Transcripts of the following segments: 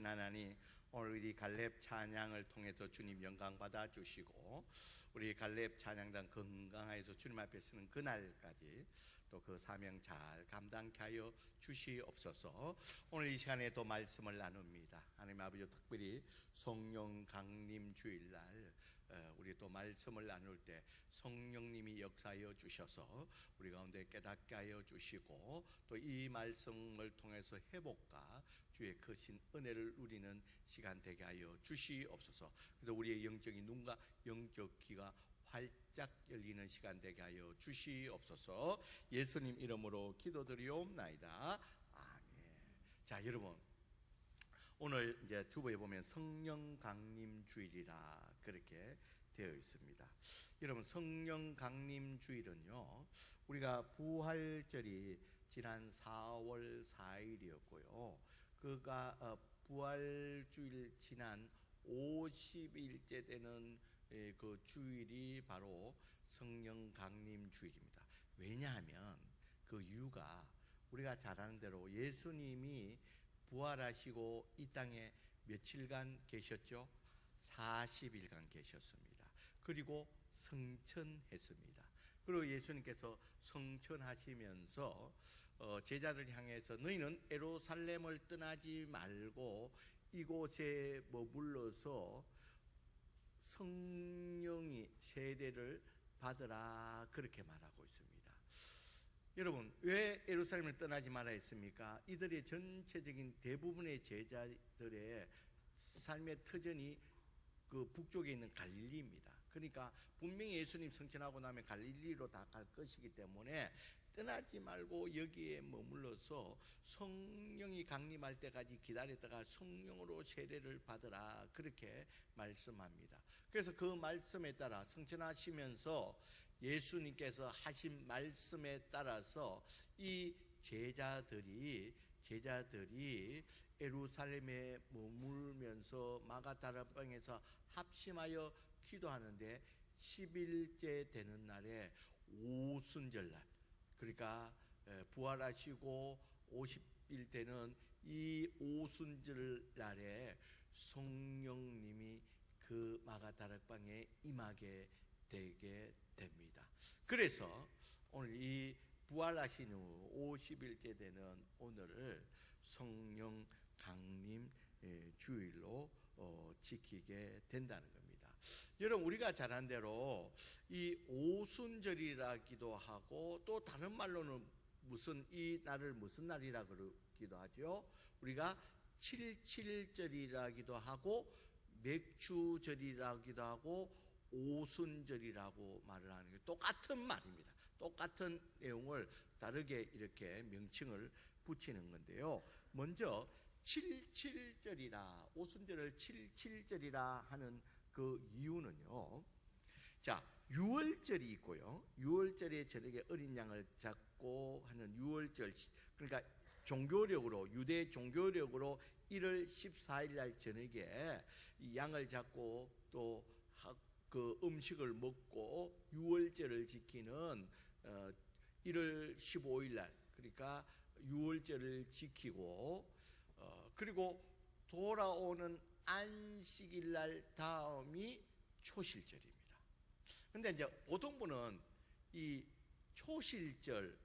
되신 하나님, 오늘 이 갈렙 찬양을 통해서 주님 영광 받아 주시고 우리 갈렙 찬양단 건강하여서 주님 앞에 서는 그날까지 또 그 사명 잘 감당케 하여 주시옵소서. 오늘 이 시간에 또 말씀을 나눕니다. 하나님 아버지, 특별히 성령 강림 주일날 우리 또 말씀을 나눌 때 성령님이 역사하여 주셔서 우리 가운데 깨닫게 하여 주시고 또 이 말씀을 통해서 회복과 주의 크신 은혜를 누리는 시간 되게 하여 주시옵소서. 그래서 우리의 영적인 눈과 영적 귀가 활짝 열리는 시간 되게 하여 주시옵소서. 예수님 이름으로 기도드리옵나이다. 아멘. 자, 여러분, 오늘 이제 주보에 보면 성령 강림 주일이라 그렇게 되어 있습니다. 여러분, 성령 강림 주일은요, 우리가 부활절이 지난 4월 4일이었고요. 그가 부활주일 지난 50일째 되는 그 주일이 바로 성령 강림 주일입니다. 왜냐하면 그 이유가 우리가 잘 아는 대로 예수님이 부활하시고 이 땅에 며칠간 계셨죠? 40일간 계셨습니다. 그리고 성천했습니다. 그리고 예수님께서 성천하시면서 제자들 향해서 너희는 예루살렘을 떠나지 말고 이곳에 머물러서 성령이 세례를 받으라 그렇게 말하고 있습니다. 여러분, 왜 예루살렘을 떠나지 말아 했습니까? 이들의 전체적인 대부분의 제자들의 삶의 터전이 그 북쪽에 있는 갈릴리입니다. 그러니까 분명히 예수님 성천하고 나면 갈릴리로 다 갈 것이기 때문에 떠나지 말고 여기에 머물러서 성령이 강림할 때까지 기다렸다가 성령으로 세례를 받으라 그렇게 말씀합니다. 그래서 그 말씀에 따라 성천하시면서 예수님께서 하신 말씀에 따라서 이 제자들이 예루살렘에 머물면서 마가다락방에서 합심하여 기도하는데 10일째 되는 날에 오순절날, 그러니까 부활하시고 50일 되는 이 오순절날에 성령님이 그 마가다락방에 임하게 되게 됩니다. 그래서 오늘 이 부활하신 후 50일째 되는 오늘을 성령 강림 주일로 지키게 된다는 겁니다. 여러분, 우리가 잘 아는 대로 이 오순절이라기도 하고 또 다른 말로는 이 날을 무슨 날이라 그러기도 하죠. 우리가 77절이라기도 하고 맥주절이라기도 하고 오순절이라고 말을 하는 게 똑같은 말입니다. 똑같은 내용을 다르게 이렇게 명칭을 붙이는 건데요. 먼저 77절이라, 오순절을 77절이라 하는 그 이유는요, 자, 유월절이 있고요. 유월절에 저녁에 어린 양을 잡고 하는 유월절, 그러니까 종교력으로, 유대 종교력으로 1월 14일 날 저녁에 이 양을 잡고 또 그 음식을 먹고 유월절을 지키는 1월 15일 날, 그러니까 유월절을 지키고 그리고 돌아오는 안식일 날 다음이 초실절입니다. 근데 이제 보통 분은 이 초실절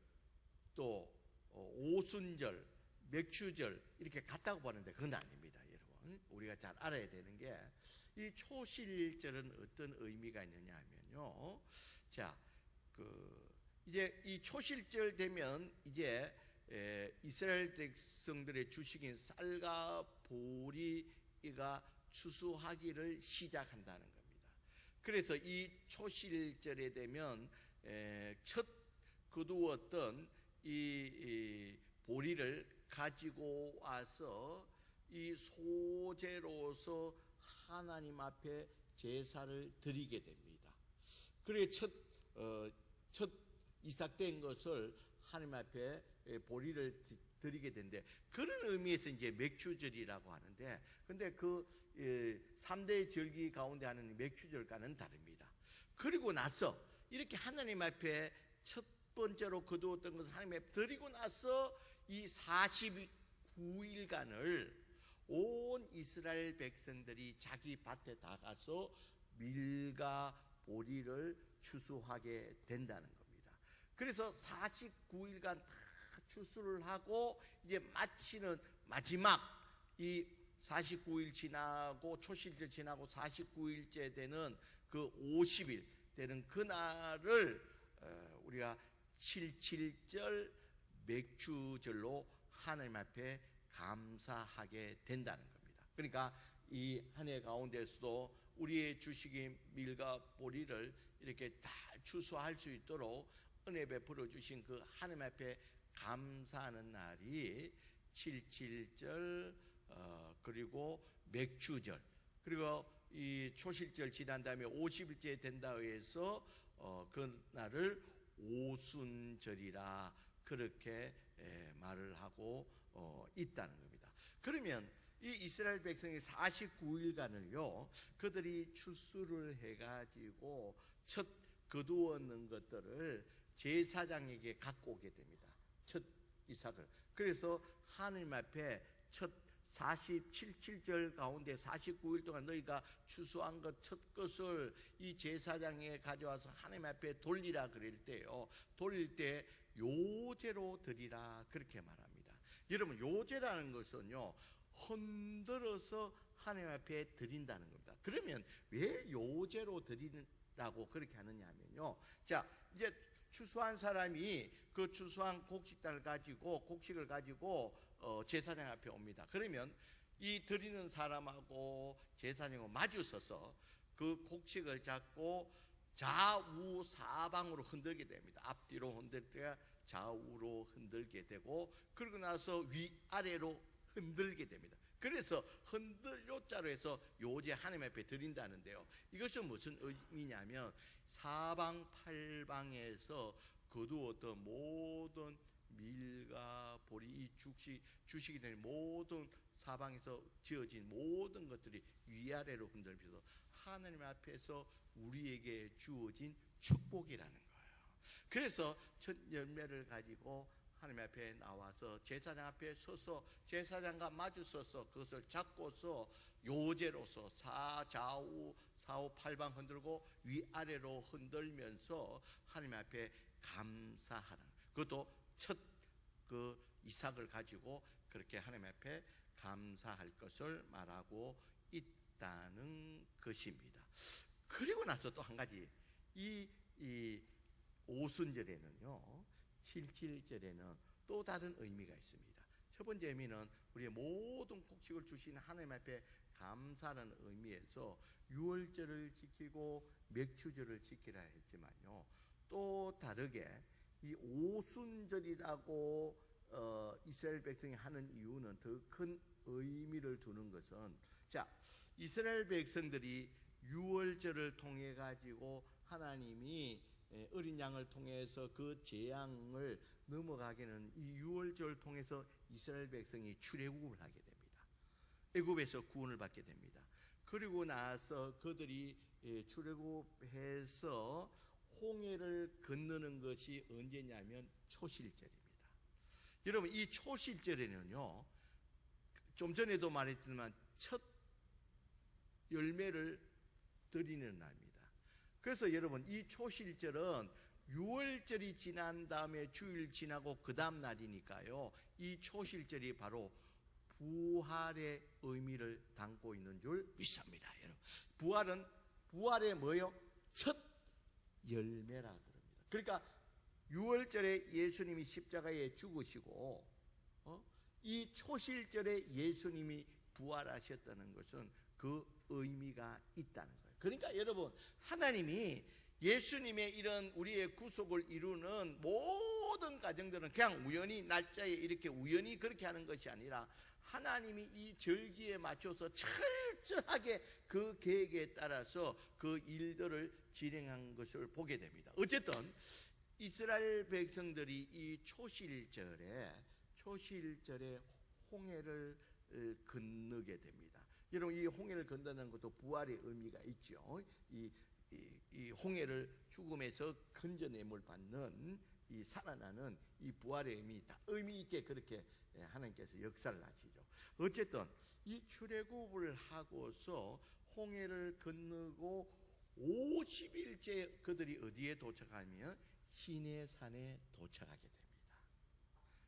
또 오순절, 맥주절 이렇게 같다고 보는데 그건 아닙니다, 여러분. 우리가 잘 알아야 되는 게 이 초실절은 어떤 의미가 있느냐 하면요. 자, 이제 이 초실절 되면 이제 이스라엘 백성들의 주식인 쌀과 보리가 추수하기를 시작한다는 겁니다. 그래서 이 초실절에 되면 첫 거두었던 이 보리를 가지고 와서 이 소제로서 하나님 앞에 제사를 드리게 됩니다. 그래 첫 이삭된 것을 하나님 앞에 보리를 드리게 되는데, 그런 의미에서 이제 맥주절이라고 하는데, 근데 그 3대 절기 가운데 하는 맥주절과는 다릅니다. 그리고 나서 이렇게 하나님 앞에 첫 번째로 거두었던 것을 하나님 앞에 드리고 나서 이 49일간을 온 이스라엘 백성들이 자기 밭에 다 가서 밀과 보리를 추수하게 된다는 겁니다. 그래서 49일간 다 추수를 하고 이제 마치는 마지막 이 49일 지나고 초실절 지나고 49일째 되는 그 50일 되는 그날을 우리가 77절 맥주절로 하나님 앞에 감사하게 된다는 겁니다. 그러니까 이 한 해 가운데서도 우리의 주식인 밀과 보리를 이렇게 다 추수할 수 있도록 은혜 베풀어 주신 그 하나님 앞에 감사하는 날이 77절 그리고 맥주절, 그리고 이 초실절 지난 다음에 50일째 된다 해서 그 날을 오순절이라 그렇게 말을 하고 있다는 겁니다. 그러면 이 이스라엘 백성이 49일간을요 그들이 추수를 해가지고 첫 거두었는 것들을 제사장에게 갖고 오게 됩니다. 첫 이삭을. 그래서 하나님 앞에 첫 47절 가운데 49일 동안 너희가 추수한 것 첫 것을 이 제사장에 가져와서 하나님 앞에 돌리라 그럴 때요, 돌릴 때 요제로 드리라 그렇게 말합니다. 여러분, 요제라는 것은요 흔들어서 하나님 앞에 드린다는 겁니다. 그러면 왜 요제로 드리라고 그렇게 하느냐 하면요, 자 이제 추수한 사람이 그 추수한 곡식을 가지고 제사장 앞에 옵니다. 그러면 이 드리는 사람하고 제사장하고 마주 서서 그 곡식을 잡고 좌우 사방으로 흔들게 됩니다. 앞뒤로 흔들 때 좌우로 흔들게 되고, 그러고 나서 위아래로 흔들게 됩니다. 그래서 요자로 해서 요제 하나님 앞에 드린다는데요, 이것은 무슨 의미냐면 사방팔방에서 거두었던 모든 밀과 보리, 이 주식이 된 모든 사방에서 지어진 모든 것들이 위아래로 흔들면서 하나님 앞에서 우리에게 주어진 축복이라는 거예요. 그래서 첫 열매를 가지고 하나님 앞에 나와서 제사장 앞에 서서 제사장과 마주 서서 그것을 잡고서 요제로서 좌우 팔방 흔들고 위아래로 흔들면서 하나님 앞에 감사하는, 그것도 첫 그 이삭을 가지고 그렇게 하나님 앞에 감사할 것을 말하고 있다는 것입니다. 그리고 나서 또 한 가지, 이 오순절에는요, 77절에는 또 다른 의미가 있습니다. 첫 번째 의미는 우리의 모든 곡식을 주신 하나님 앞에 감사하는 의미에서 유월절을 지키고 맥주절을 지키라 했지만요, 또 다르게 이 오순절이라고 이스라엘 백성이 하는 이유는 더 큰 의미를 두는 것은, 자 이스라엘 백성들이 유월절을 통해 가지고 하나님이 어린 양을 통해서 그 재앙을 넘어가게는 이 유월절을 통해서 이스라엘 백성이 출애굽을 하게 됩니다. 애굽에서 구원을 받게 됩니다. 그리고 나서 그들이 출애굽해서 홍해를 건너는 것이 언제냐면 초실절입니다. 여러분, 이 초실절에는요, 좀 전에도 말했지만 첫 열매를 드리는 날입니다. 그래서 여러분, 이 초실절은 유월절이 지난 다음에 주일 지나고 그 다음 날이니까요, 이 초실절이 바로 부활의 의미를 담고 있는 줄 믿습니다. 여러분, 부활의 뭐예요? 첫 열매라 그럽니다. 그러니까 유월절에 예수님이 십자가에 죽으시고 이 초실절에 예수님이 부활하셨다는 것은 그 의미가 있다는 거예요. 그러니까 여러분, 하나님이 예수님의 이런 우리의 구속을 이루는 모든 과정들은 그냥 우연히 날짜에 이렇게 우연히 그렇게 하는 것이 아니라 하나님이 이 절기에 맞춰서 철저하게 그 계획에 따라서 그 일들을 진행한 것을 보게 됩니다. 어쨌든 이스라엘 백성들이 이 초실절에 홍해를 건너게 됩니다. 여러분, 이 홍해를 건너는 것도 부활의 의미가 있죠. 이 홍해를 죽음에서 건져냄을 받는 이 살아나는 이 부활의 의미, 다 의미 있게 그렇게 하나님께서 역사를 하시죠. 어쨌든 이 출애굽을 하고서 홍해를 건너고 50일째 그들이 어디에 도착하면 시내산에 도착하게 됩니다.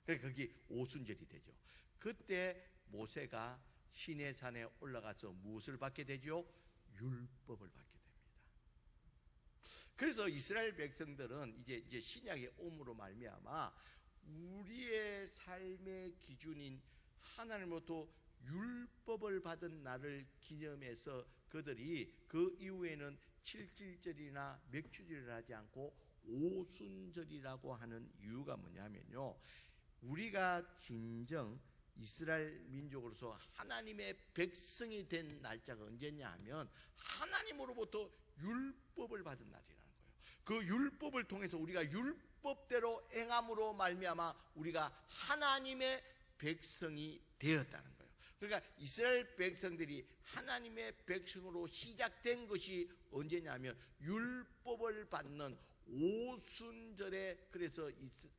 그러니까 거기 오순절이 되죠. 그때 모세가 시내산에 올라가서 무엇을 받게 되죠? 율법을 받게 됩니다. 그래서 이스라엘 백성들은 이제 신약의 옴으로 말미암아 우리의 삶의 기준인 하나님으로부터 율법을 받은 날을 기념해서 그들이 그 이후에는 7.7절이나 맥주절을 하지 않고 오순절이라고 하는 이유가 뭐냐면요, 우리가 진정 이스라엘 민족으로서 하나님의 백성이 된 날짜가 언제냐 하면 하나님으로부터 율법을 받은 날이라는 거예요. 그 율법을 통해서 우리가 율법대로 행함으로 말미암아 우리가 하나님의 백성이 되었다는 거예요. 그러니까 이스라엘 백성들이 하나님의 백성으로 시작된 것이 언제냐면 율법을 받는 오순절에, 그래서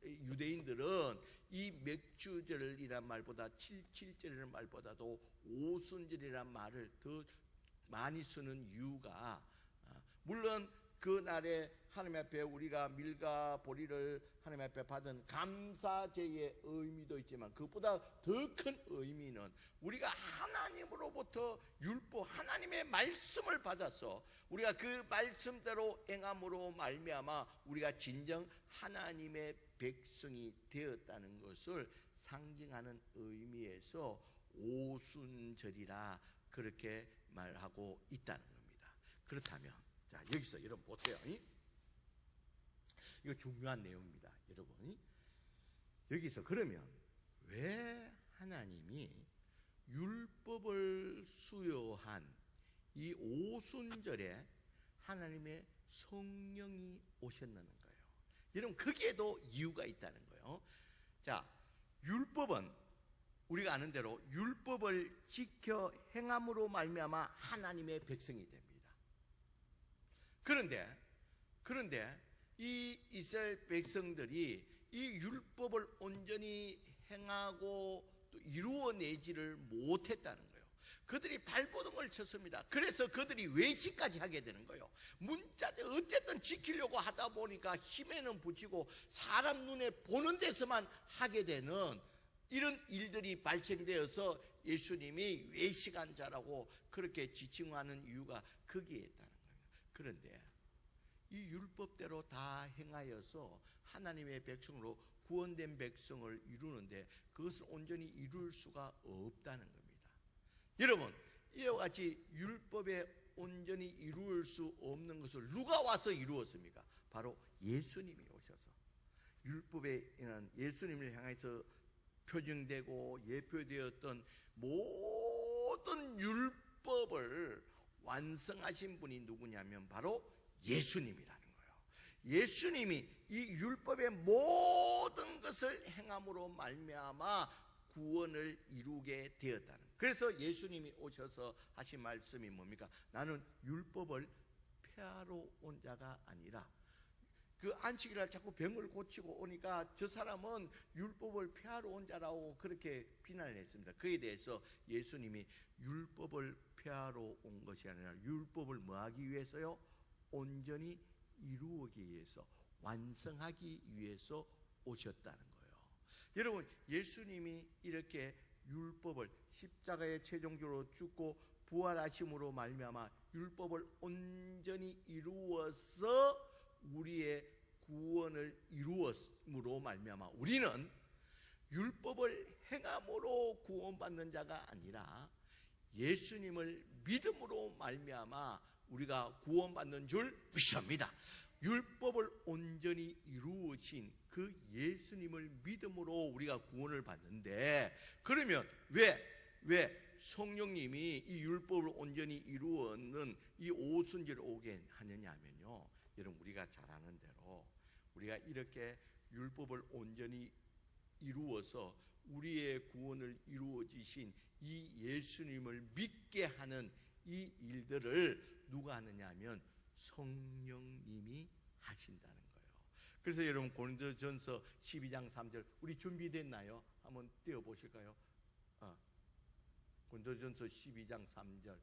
유대인들은 이 맥주절이란 말보다 7.7절이라는 말보다도 오순절이란 말을 더 많이 쓰는 이유가, 물론 그날에 하나님 앞에 우리가 밀과 보리를 하나님 앞에 받은 감사제의 의미도 있지만 그것보다 더 큰 의미는 우리가 하나님으로부터 율법, 하나님의 말씀을 받아서 우리가 그 말씀대로 행함으로 말미암아 우리가 진정 하나님의 백성이 되었다는 것을 상징하는 의미에서 오순절이라 그렇게 말하고 있다는 겁니다. 그렇다면 자, 여기서 여러분 보세요. 이거 중요한 내용입니다. 여러분, 여기서 그러면 왜 하나님이 율법을 수여한 이 오순절에 하나님의 성령이 오셨다는 거예요. 여러분, 거기에도 이유가 있다는 거예요. 자, 율법은 우리가 아는 대로 율법을 지켜 행함으로 말미암아 하나님의 백성이 됩니다. 그런데 이 이스라엘 백성들이 이 율법을 온전히 행하고 또 이루어내지를 못했다는 거예요. 그들이 발버둥을 쳤습니다. 그래서 그들이 외식까지 하게 되는 거예요. 문자들 어쨌든 지키려고 하다 보니까 힘에는 붙이고 사람 눈에 보는 데서만 하게 되는 이런 일들이 발생되어서 예수님이 외식한 자라고 그렇게 지칭하는 이유가 거기에 있다는 거예요. 그런데 이 율법대로 다 행하여서 하나님의 백성으로 구원된 백성을 이루는데 그것을 온전히 이룰 수가 없다는 겁니다. 여러분, 이와 같이 율법에 온전히 이룰 수 없는 것을 누가 와서 이루었습니까? 바로 예수님이 오셔서 율법에 예수님을 향해서 표징되고 예표되었던 모든 율법을 완성하신 분이 누구냐면 바로 예수님이라는 거예요. 예수님이 이 율법의 모든 것을 행함으로 말미암아 구원을 이루게 되었다는 거예요. 그래서 예수님이 오셔서 하신 말씀이 뭡니까? 나는 율법을 폐하러 온 자가 아니라, 그 안식일날 자꾸 병을 고치고 오니까 저 사람은 율법을 폐하러 온 자라고 그렇게 비난을 했습니다. 그에 대해서 예수님이 율법을 폐하러 온 것이 아니라 율법을 뭐 하기 위해서요? 온전히 이루기 위해서, 완성하기 위해서 오셨다는 거예요. 여러분, 예수님이 이렇게 율법을 십자가에 최종적으로 죽고 부활하심으로 말미암아 율법을 온전히 이루어서 우리의 구원을 이루었으므로 말미암아 우리는 율법을 행함으로 구원받는 자가 아니라 예수님을 믿음으로 말미암아 우리가 구원받는 줄 믿습니다. 율법을 온전히 이루으신 그 예수님을 믿음으로 우리가 구원을 받는데, 그러면 왜 성령님이 이 율법을 온전히 이루었는 이 오순절을 오게 하느냐 하면요, 여러분, 우리가 잘 아는 대로 우리가 이렇게 율법을 온전히 이루어서 우리의 구원을 이루어지신 이 예수님을 믿게 하는 이 일들을 누가 하느냐 하면 성령님이 하신다는 거예요. 그래서 여러분 고린도전서 12장 3절 우리 준비됐나요? 한번 띄워보실까요? 고린도전서 12장 3절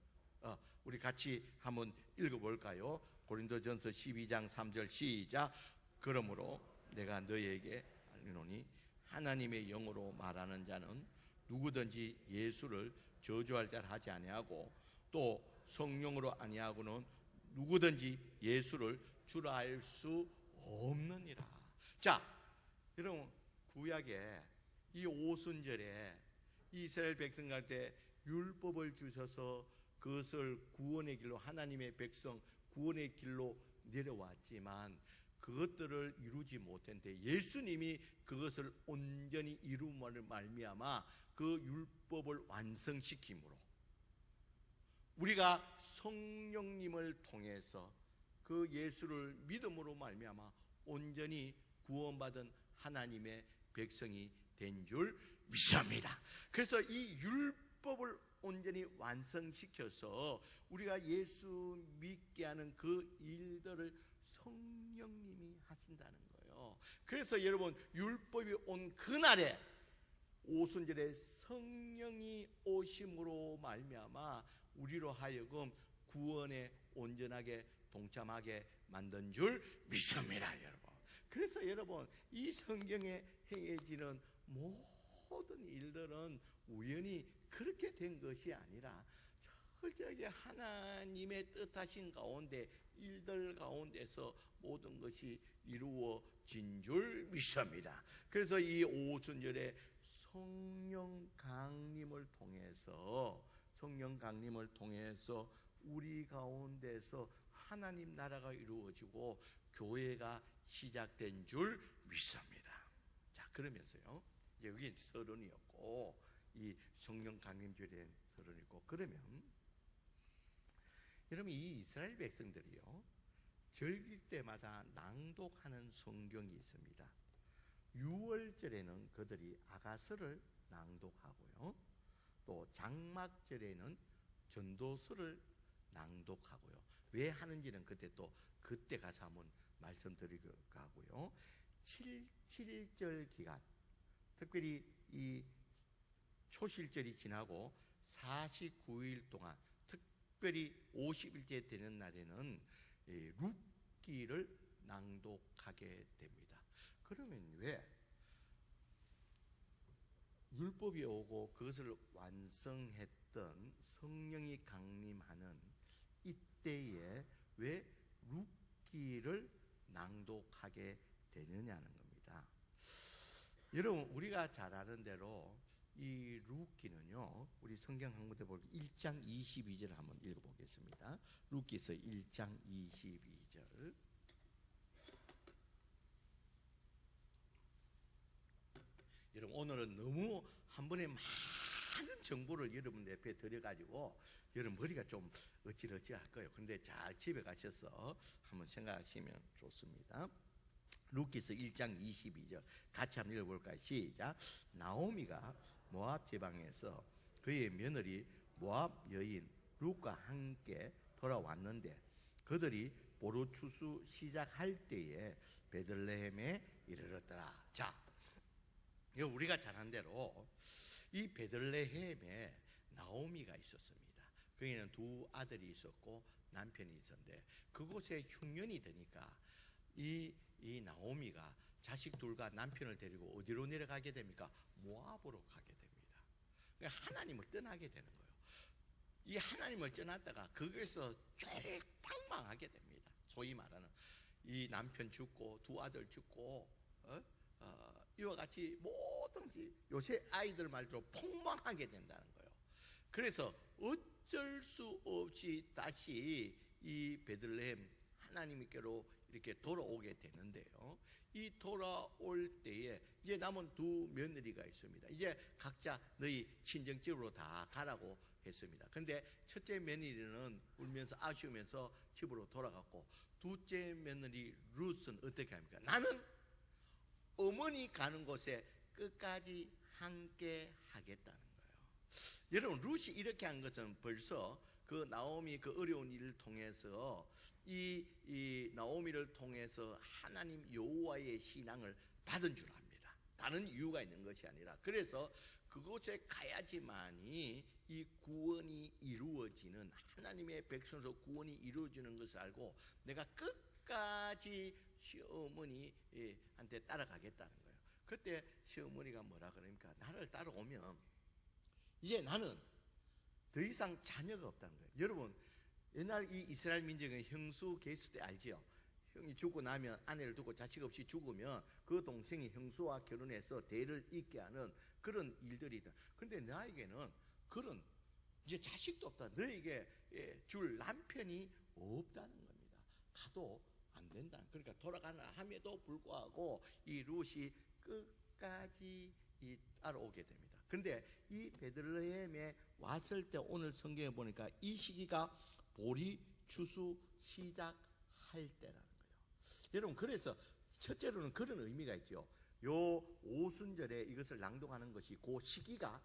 우리 같이 한번 읽어볼까요? 고린도전서 12장 3절 시작. 그러므로 내가 너희에게 알리노니 하나님의 영으로 말하는 자는 누구든지 예수를 저주할 자를 하지 아니하고 또 성령으로 아니하고는 누구든지 예수를 주라 할 수 없느니라. 자, 여러분 구약에 이 오순절에 이스라엘 백성한테 율법을 주셔서 그것을 구원의 길로 하나님의 백성 구원의 길로 내려왔지만 그것들을 이루지 못했는데 예수님이 그것을 온전히 이루므로 말미암아 그 율법을 완성시킴으로 우리가 성령님을 통해서 그 예수를 믿음으로 말미암아 온전히 구원받은 하나님의 백성이 된 줄 믿습니다. 그래서 이 율법을 온전히 완성시켜서 우리가 예수 믿게 하는 그 일들을 성령님이 하신다는 거예요. 그래서 여러분 율법이 온 그날에 오순절에 성령이 오심으로 말미암아 우리로 하여금 구원에 온전하게 동참하게 만든 줄 믿습니다, 여러분. 그래서 여러분 이 성경에 행해지는 모든 일들은 우연히 그렇게 된 것이 아니라 철저하게 하나님의 뜻하신 가운데 일들 가운데서 모든 것이 이루어진 줄 믿습니다. 그래서 이 오순절에 성령 강림을 통해서 우리 가운데서 하나님 나라가 이루어지고 교회가 시작된 줄 믿습니다. 자, 그러면서요. 이제 여기 서론이었고 이 성령 강림절에 서론이고 그러면 여러분 이 이스라엘 백성들이요. 절기 때마다 낭독하는 성경이 있습니다. 6월절에는 그들이 아가서를 낭독하고요. 또 장막절에는 전도서를 낭독하고요. 왜 하는지는 그때 가서 한번 말씀드리고 가고요. 7.7절 기간, 특별히 이 초실절이 지나고 49일 동안, 특별히 50일째 되는 날에는 룻기를 낭독하게 됩니다. 그러면 왜 율법이 오고 그것을 완성했던 성령이 강림하는 이때에 왜 룻기를 낭독하게 되느냐는 겁니다. 여러분 우리가 잘 아는 대로 이 룻기는요 우리 성경 한 군데 보면 1장 22절 한번 읽어보겠습니다. 룻기서 1장 22절. 여러분 오늘은 너무 한 번에 많은 정보를 여러분 옆에 드려가지고 여러분 머리가 좀 어찌할 거예요. 근데 잘 집에 가셔서 한번 생각하시면 좋습니다. 룻기서 1장 22절 같이 한번 읽어볼까요? 시작. 나오미가 모압 지방에서 그의 며느리 모압 여인 룻과 함께 돌아왔는데 그들이 보로추수 시작할 때에 베들레헴에 이르렀더라. 자, 이거 우리가 잘 아는 대로 이 베들레헴에 나오미가 있었습니다. 거기는 두 아들이 있었고 남편이 있었는데 그곳에 흉년이 되니까 이 나오미가 자식 둘과 남편을 데리고 어디로 내려가게 됩니까? 모압으로 가게 됩니다. 그러니까 하나님을 떠나게 되는 거예요. 이 하나님을 떠났다가 거기에서 쫄딱망하게 됩니다. 소위 말하는 이 남편 죽고 두 아들 죽고 이와 같이 뭐든지 요새 아이들 말대로 폭망하게 된다는 거예요. 그래서 어쩔 수 없이 다시 이 베들레헴 하나님께로 이렇게 돌아오게 되는데요. 이 돌아올 때에 이제 남은 두 며느리가 있습니다. 이제 각자 너희 친정집으로 다 가라고 했습니다. 그런데 첫째 며느리는 울면서 아쉬우면서 집으로 돌아갔고 둘째 며느리 룻은 어떻게 합니까? 나는 어머니 가는 곳에 끝까지 함께 하겠다는 거예요. 여러분 룻이 이렇게 한 것은 벌써 그 나오미 그 어려운 일을 통해서 이 나오미를 통해서 하나님 여호와의 신앙을 받은 줄 압니다. 다른 이유가 있는 것이 아니라. 그래서 그곳에 가야지만이 이 구원이 이루어지는, 하나님의 백성으로 구원이 이루어지는 것을 알고 내가 끝까지 시어머니한테 따라가겠다는 거예요. 그때 시어머니가 뭐라 그러니까 나를 따라오면 이제 나는 더 이상 자녀가 없다는 거예요. 여러분, 옛날 이 이스라엘 민족의 형수 계수 때 알지요? 형이 죽고 나면 아내를 두고 자식 없이 죽으면 그 동생이 형수와 결혼해서 대를 잇게 하는 그런 일들이 있다. 그런데 나에게는 그런 이제 자식도 없다. 너에게 줄 남편이 없다는 겁니다. 가도 안 된다. 그러니까 돌아가나 함에도 불구하고 이 룻이 끝까지 따라오게 됩니다. 그런데 이 베들레헴에 왔을 때 오늘 성경에 보니까 이 시기가 보리 추수 시작할 때라는 거예요. 여러분, 그래서 첫째로는 그런 의미가 있죠. 요 오순절에 이것을 낭독하는 것이 그 시기가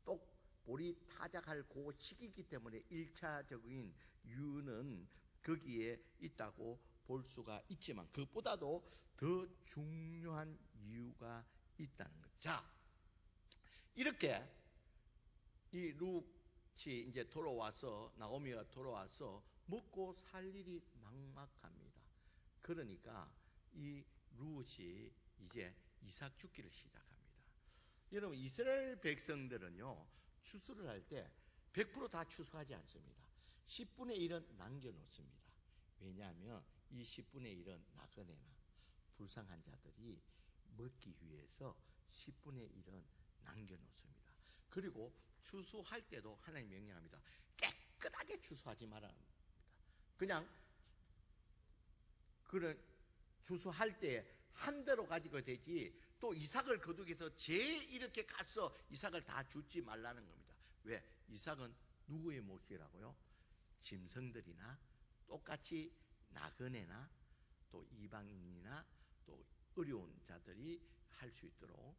또 보리 타작할 그 시기이기 때문에 1차적인 이유는 거기에 있다고 볼 수가 있지만 그것보다도 더 중요한 이유가 있다는 거죠. 자, 이렇게 이 룻이 이제 돌아와서, 나오미가 돌아와서 먹고 살 일이 막막합니다. 그러니까 이 룻이 이제 이삭 죽기를 시작합니다. 여러분, 이스라엘 백성들은요, 추수를 할 때 100% 추수하지 않습니다. 10분의 1은 남겨놓습니다. 왜냐하면 이 10분의 1은 나그네나 불쌍한 자들이 먹기 위해서 10분의 1은 남겨놓습니다. 그리고 추수할 때도 하나님 명령합니다. 깨끗하게 추수하지 말아야 합니다. 그냥 그런 추수할 때 한 대로 가지고 되지 또 이삭을 거두기해서 이렇게 가서 이삭을 다 주지 말라는 겁니다. 왜? 이삭은 누구의 몫이라고요? 짐승들이나 똑같이 나그네나 또 이방인이나 또 어려운 자들이 할 수 있도록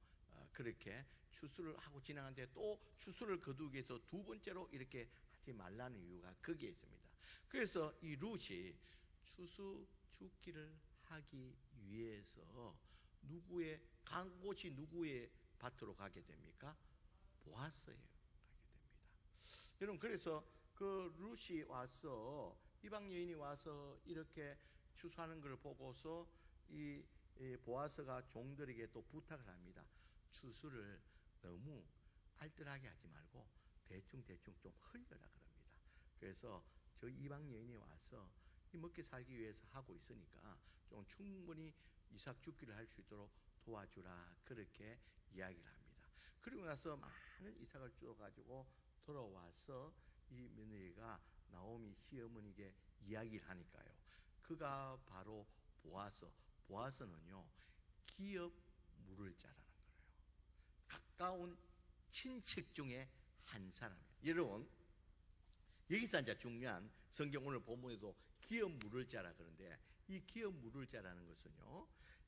그렇게 추수를 하고 지나가는데 또 추수를 거두기 위해서 두 번째로 이렇게 하지 말라는 이유가 거기에 있습니다. 그래서 이 룻이 추수 죽기를 하기 위해서 간 곳이 누구의 밭으로 가게 됩니까? 보아스에 가게 됩니다. 여러분, 그래서 그 룻이 와서, 이방 여인이 와서 이렇게 추수하는 걸 보고서 이 보아스가 종들에게 또 부탁을 합니다. 추수를 너무 알뜰하게 하지 말고 대충 좀 흘려라 그럽니다. 그래서 저 이방 여인이 와서 이 먹기 살기 위해서 하고 있으니까 좀 충분히 이삭 죽기를 할 수 있도록 도와주라, 그렇게 이야기를 합니다. 그리고 나서 많은 이삭을 주어가지고 돌아와서 이 며느리가 나오미 시어머니에게 이야기를 하니까요, 그가 바로 보아스는요 기업 물을 자라는 거예요. 가까운 친척 중에 한 사람이에요. 여러분, 여기서 이제 중요한, 성경 오늘 본문에도 기업 물을 자라 그러는데, 이 기업 물을 자라는 것은요,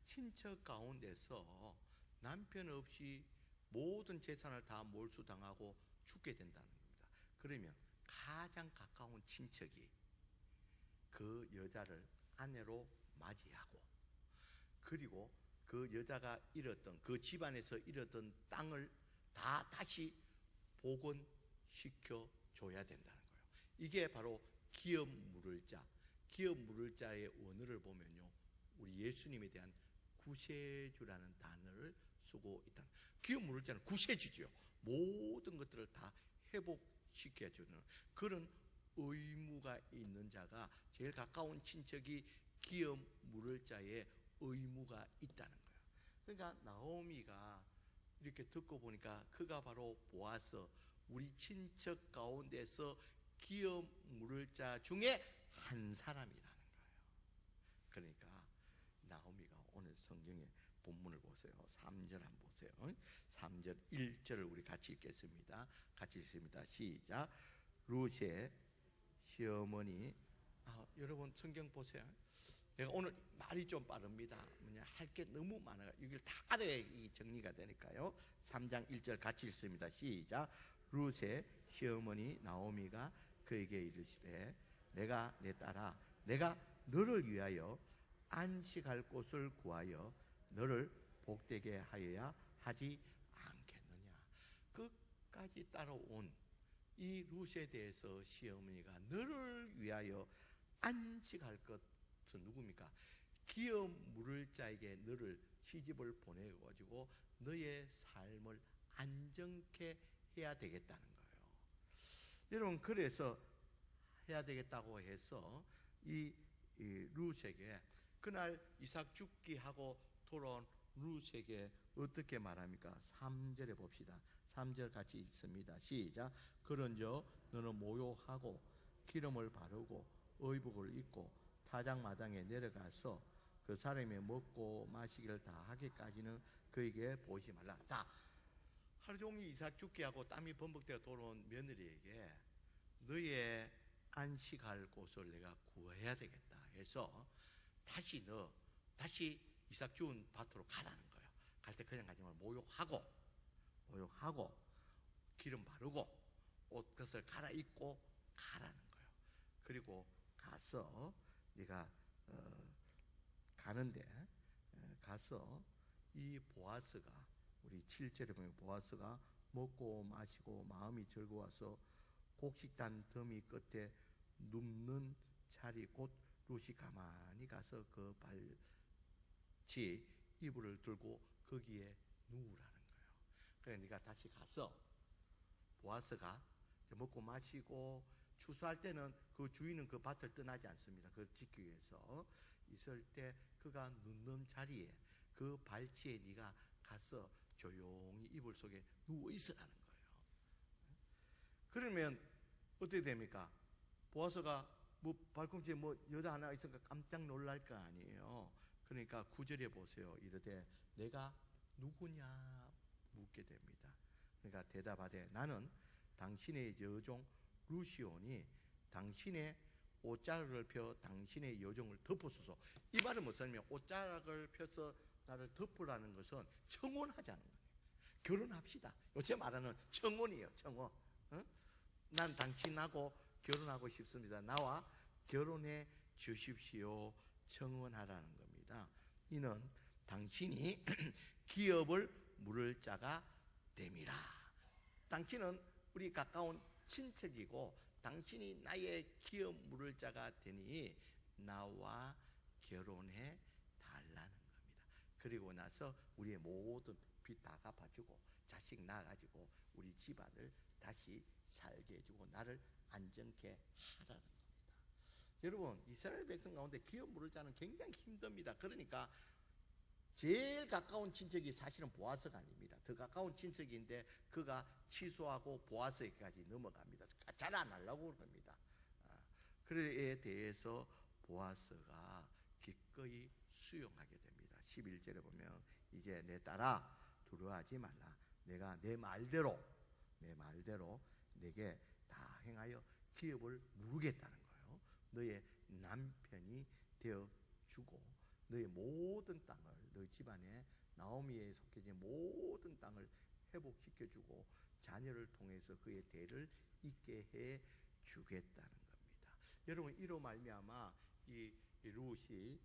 친척 가운데서 남편 없이 모든 재산을 다 몰수당하고 죽게 된다는 겁니다. 그러면 가장 가까운 친척이 그 여자를 아내로 맞이하고, 그리고 그 여자가 잃었던, 그 집안에서 잃었던 땅을 다 다시 복원시켜 줘야 된다는 거예요. 이게 바로 기업 물을 자. 기업 물을 자의 원어를 보면요, 우리 예수님에 대한 구세주라는 단어를 쓰고 있다. 기업 물을 자는 구세주죠. 모든 것들을 다 회복시켜주는 그런 의무가 있는 자가, 제일 가까운 친척이 기업 물을 자의 의무가 있다는 거예요. 그러니까 나오미가 이렇게 듣고 보니까 그가 바로 보아스, 우리 친척 가운데서 기업 물을 자 중에 한 사람이라는 거예요. 그러니까 나오미가 오늘 성경의 본문을 보세요. 3절 한번 보세요. 3절 1절을 우리 같이 읽겠습니다. 같이 읽습니다. 시작. 룻의 시어머니, 여러분 성경 보세요. 내가 오늘 말이 좀 빠릅니다. 할 게 너무 많아요. 이걸 다 알아야 정리가 되니까요. 3장 1절 같이 읽습니다. 시작. 룻의 시어머니 나오미가 그에게 이르시되 내가 내 딸아 내가 너를 위하여 안식할 곳을 구하여 너를 복되게 하여야 하지 않겠느냐. 끝까지 따라온 이 룻에 대해서 시어머니가 너를 위하여 안식할 것은 누굽니까? 기업 물을 자에게 너를 시집을 보내가지고 너의 삶을 안정케 해야 되겠다는 거예요. 여러분, 그래서 해야 되겠다고 해서 이 룻에게 그날 이삭 죽기 하고 돌아온 룻에게 어떻게 말합니까? 3절에 봅시다. 3절 같이 읽습니다. 시작. 그런저 너는 모욕하고 기름을 바르고 의복을 입고 타작마당에 내려가서 그 사람이 먹고 마시기를 다 하기까지는 그에게 보이지 말라. 다 하루 종일 이삭 죽게 하고 땀이 범벅되어 돌아온 며느리에게 너의 안식할 곳을 내가 구해야 되겠다 해서 다시 이삭 죽은 밭으로 가라는 거예요. 갈 때 그냥 가지 말고 모욕하고 기름 바르고 옷것을 갈아입고 가라는 거예요. 그리고 가서 네가 가는데 가서 이 보아스가 우리 7절에 보면 보아스가 먹고 마시고 마음이 즐거워서 곡식단 더미 끝에 눕는 자리 곧 룻이 가만히 가서 그 발치 이불을 들고 거기에 누우라는 거예요. 그래 네가 다시 가서 보아스가 먹고 마시고 추수할 때는 그 주인은 그 밭을 떠나지 않습니다. 그걸 지키기 위해서 있을 때 그가 눕는 자리에 그 발치에 네가 가서 조용히 이불 속에 누워 있으라는 거예요. 그러면 어떻게 됩니까? 보아스가 뭐 발꿈치에 뭐 여자 하나 있으니까 깜짝 놀랄 거 아니에요. 그러니까 9절에 보세요. 이르되 내가 누구냐 묻게 됩니다. 그러니까 대답하되 나는 당신의 여종 룻이오니 당신의 옷자락을 펴 당신의 여종을 덮으소서. 이 말은 무슨 말이냐면 옷자락을 펴서 나를 덮으라는 것은 청혼하자는 거예요. 결혼합시다. 요새 말하는 청혼이에요. 청혼. 어? 난 당신하고 결혼하고 싶습니다. 나와 결혼해 주십시오. 청혼하라는 겁니다. 이는 당신이 기업을 물을 자가 됨이라. 당신은 우리 가까운 친척이고 당신이 나의 기업 물을 자가 되니 나와 결혼해 달라는 겁니다. 그리고 나서 우리의 모든 빚 다 갚아주고 자식 낳아가지고 우리 집안을 다시 살게 해주고 나를 안정케 하라는 겁니다. 여러분, 이스라엘 백성 가운데 기업 물을 자는 굉장히 힘듭니다. 그러니까 제일 가까운 친척이 사실은 보아스가 아닙니다. 더 가까운 친척인데 그가 취소하고 보아스에게까지 넘어갑니다. 잘 안 하려고 그럽니다. 그에 대해서 보아스가 기꺼이 수용하게 됩니다. 11절에 보면 이제 내 딸아 두려워하지 말라. 내가 내 말대로 내게 다 행하여 기업을 물으겠다는 거예요. 너의 남편이 되어주고 너의 모든 땅을 너희 집안에 나오미에 속해진 모든 땅을 회복시켜주고 자녀를 통해서 그의 대를 잇게 해주겠다는 겁니다. 여러분, 이로 말미암아 이 룻이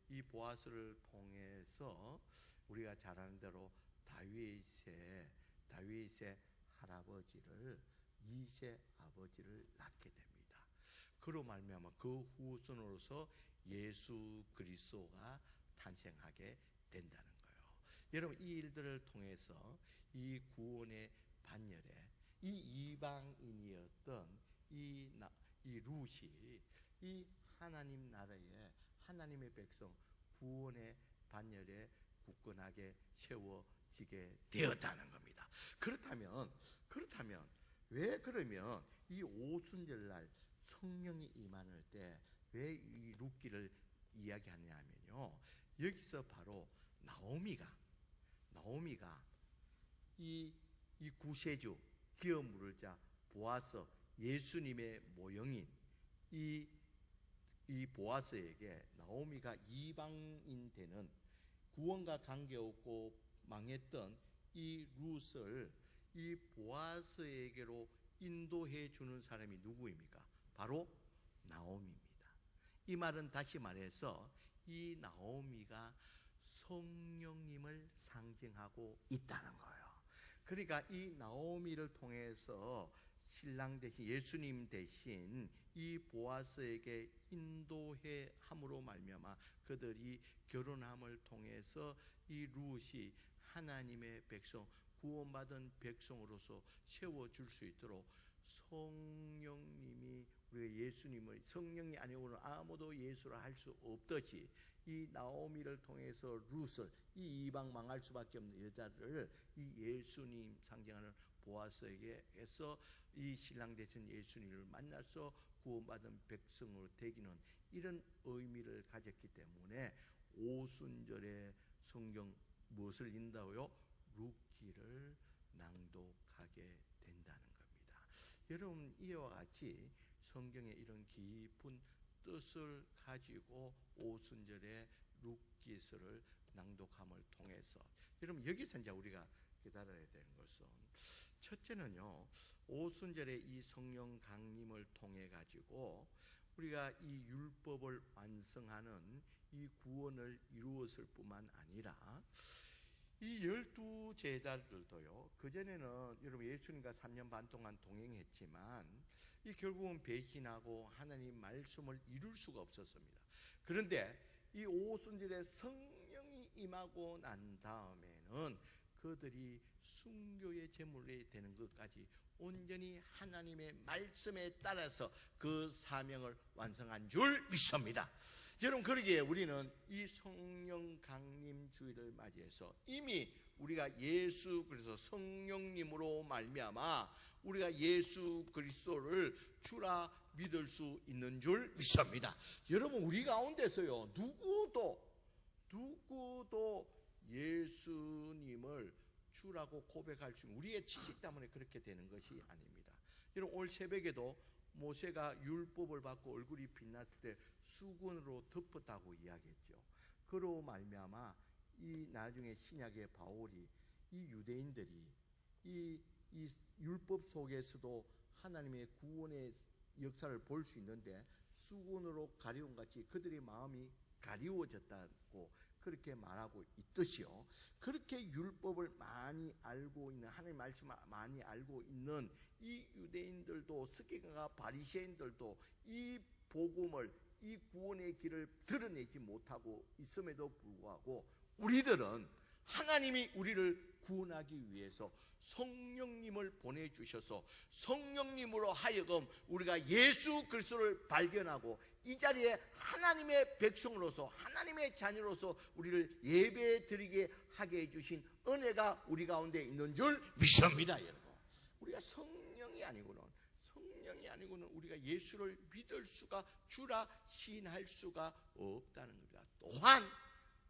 이 보아스를 통해서 우리가 잘 아는 대로 다윗의 할아버지를 이세 아버지를 낳게 됩니다. 그로 말미암아 그 후손으로서 예수 그리스도가 탄생하게 된다는 거예요. 여러분, 이 일들을 통해서 이 구원의 반열에 이 이방인이었던 이 룻이 이 하나님 나라에 하나님의 백성 구원의 반열에 굳건하게 세워지게 되었다는 겁니다. 그렇다면 왜 그러면 이 오순절날 성령이 임하는 때 왜 이 룻기를 이야기하냐 하면요, 여기서 바로 나오미가 이 구세주 기업 물을 자 보아스 예수님의 모형인 이 보아스에게 나오미가 이방인 되는 구원과 관계없고 망했던 이 룻을 이 보아스에게로 인도해 주는 사람이 누구입니까? 바로 나오미입니다. 이 말은 다시 말해서 이 나오미가 성령님을 상징하고 있다는 거예요. 그러니까 이 나오미를 통해서 신랑 대신 예수님 대신 이 보아스에게 인도해 함으로 말미암아 그들이 결혼함을 통해서 이 룻이 하나님의 백성, 구원받은 백성으로서 세워줄 수 있도록 성령님이 우리가 예수님을 성령이 아니고는 아무도 예수를 할 수 없듯이 이 나오미를 통해서 룻을 이 이방 망할 수밖에 없는 여자를 이 예수님 상징하는 보아스에게 해서 이 신랑 되신 예수님을 만나서 구원받은 백성으로 되기는 이런 의미를 가졌기 때문에 오순절에 성경 무엇을 읽는다고요? 룻기를 낭독하게 된다는 겁니다. 여러분 이와 같이 성경에 이런 깊은 뜻을 가지고 오순절에 룻기서를 낭독함을 통해서 여러분 여기서 이제 우리가 깨달아야 되는 것은 첫째는요, 오순절에 이 성령 강림을 통해 가지고 우리가 이 율법을 완성하는 이 구원을 이루었을 뿐만 아니라 이 12제자들도요, 그전에는 여러분 예수님과 3년 반 동안 동행했지만 이 결국은 배신하고 하나님 말씀을 이룰 수가 없었습니다. 그런데 이 오순절에 성령이 임하고 난 다음에는 그들이 순교의 제물이 되는 것까지 온전히 하나님의 말씀에 따라서 그 사명을 완성한 줄 믿습니다. 여러분 그러기에 우리는 이 성령 강림 주일을 맞이해서 이미 우리가 예수 그리스도 성령님으로 말미암아 우리가 예수 그리스도를 주라 믿을 수 있는 줄 믿습니다. 여러분 우리 가운데서요 누구도 예수님을 주라고 고백할 수 있는 우리의 지식 때문에 그렇게 되는 것이 아닙니다. 여러분 올 새벽에도 모세가 율법을 받고 얼굴이 빛났을 때 수건으로 덮었다고 이야기했죠. 그로 말미암아 이 나중에 신약의 바울이 이 유대인들이 이 율법 속에서도 하나님의 구원의 역사를 볼 수 있는데 수건으로 가리운 같이 그들의 마음이 가리워졌다고 그렇게 말하고 있듯이요. 그렇게 율법을 많이 알고 있는 하나님의 말씀을 많이 알고 있는 이 유대인들도 스기관과 바리새인들도 이 복음을 이 구원의 길을 드러내지 못하고 있음에도 불구하고 우리들은 하나님이 우리를 구원하기 위해서 성령님을 보내주셔서 성령님으로 하여금 우리가 예수 그리스도를 발견하고 이 자리에 하나님의 백성으로서 하나님의 자녀로서 우리를 예배 드리게 하게 해주신 은혜가 우리 가운데 있는 줄 믿습니다. 여러분 우리가 성령이 아니고는 우리가 예수를 믿을 수가 주라 시인할 수가 없다는 겁니다. 또한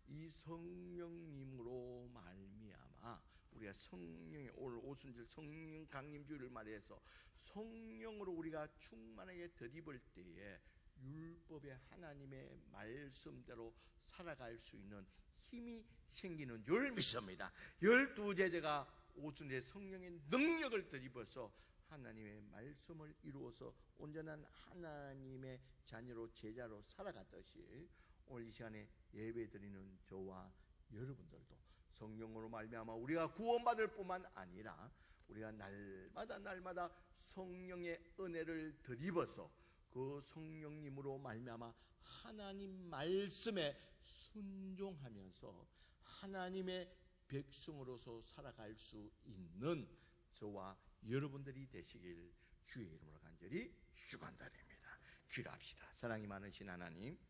이 성령님으로 말미암아 우리가 성령의 오늘 오순절 성령 강림주일을 말해서 성령으로 우리가 충만하게 덧입을 때에 율법의 하나님의 말씀대로 살아갈 수 있는 힘이 생기는 줄 믿습니다. 12제자가 오순절에 성령의 능력을 덧입어서 하나님의 말씀을 이루어서 온전한 하나님의 자녀로 제자로 살아갔듯이 오늘 이 시간에 예배드리는 저와 여러분들도 성령으로 말미암아 우리가 구원받을 뿐만 아니라 우리가 날마다 성령의 은혜를 덧입어서 그 성령님으로 말미암아 하나님 말씀에 순종하면서 하나님의 백성으로서 살아갈 수 있는 저와 여러분들이 되시길 주의 이름으로 간절히 축원드립니다. 기도합시다. 사랑이 많으신 하나님,